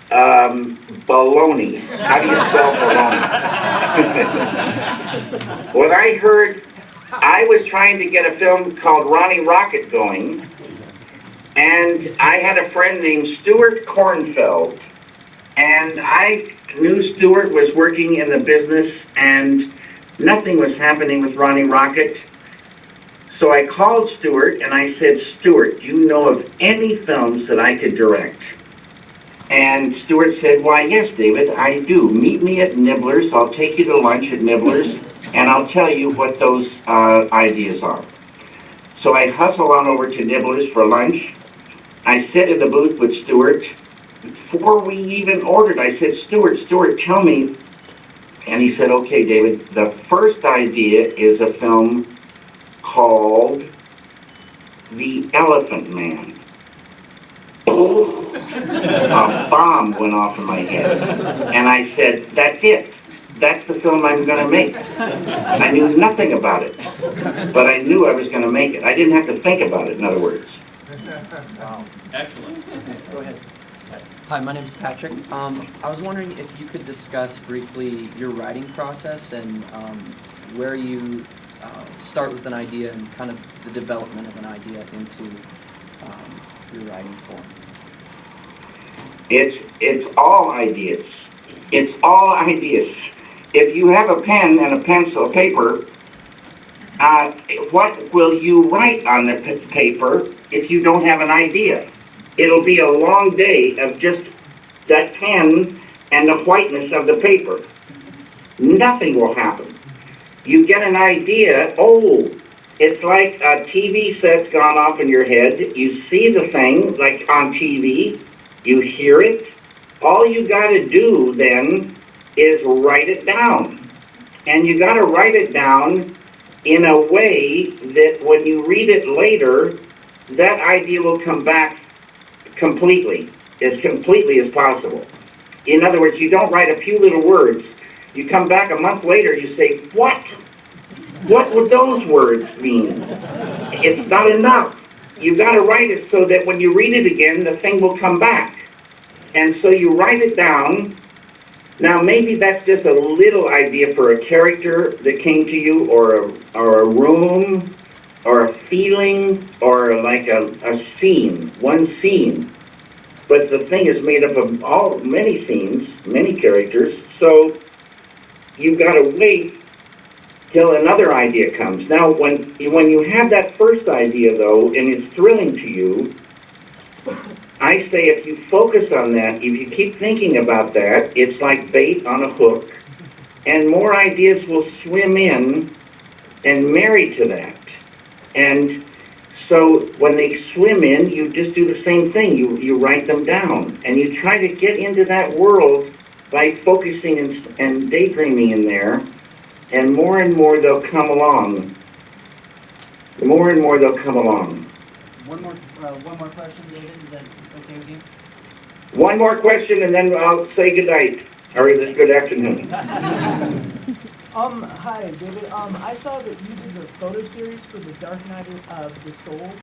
Baloney. How do you spell baloney? What I heard, I was trying to get a film called Ronnie Rocket going, and I had a friend named Stuart Kornfeld, and I knew Stuart was working in the business, and nothing was happening with Ronnie Rocket. So I called Stuart and I said, Stuart, do you know of any films that I could direct? And Stuart said, why, yes, David, I do. Meet me at Nibbler's. I'll take you to lunch at Nibbler's, and I'll tell you what those ideas are. So I hustle on over to Nibbler's for lunch. I sit in the booth with Stuart. Before we even ordered, I said, Stuart, tell me. And he said, okay, David, the first idea is a film called The Elephant Man. A bomb went off in my head. And I said, that's it. That's the film I'm going to make. I knew nothing about it, but I knew I was going to make it. I didn't have to think about it, in other words. Wow. Excellent. Go ahead. Hi, my name is Patrick. I was wondering if you could discuss briefly your writing process and where you start with an idea and kind of the development of an idea into your writing form. It's all ideas. It's all ideas. If you have a pen and a pencil, paper, what will you write on the paper if you don't have an idea? It'll be a long day of just that pen and the whiteness of the paper. Nothing will happen. You get an idea, oh, it's like a TV set's gone off in your head. You see the thing, like on TV, you hear it. All you gotta do then is write it down. And you gotta write it down in a way that when you read it later, that idea will come back completely as possible. In other words, you don't write a few little words. You come back a month later, you say, what? What would those words mean? It's not enough. You got to write it so that when you read it again, the thing will come back. And so you write it down. Now, maybe that's just a little idea for a character that came to you, or a room, or a feeling, or like a scene, one scene. But the thing is made up of many scenes, many characters, so you've got to wait till another idea comes. Now, when you have that first idea, though, and it's thrilling to you, I say if you focus on that, if you keep thinking about that, it's like bait on a hook, and more ideas will swim in and marry to that. And so when they swim in, you just do the same thing. You write them down, and you try to get into that world by focusing and daydreaming in there, and more they'll come along. The more and more they'll come along. One more question, David. Is that okay with you? One more question, and then I'll say good night, or good afternoon. Hi, David. I saw that you did the photo series for the Dark Night of the Soul.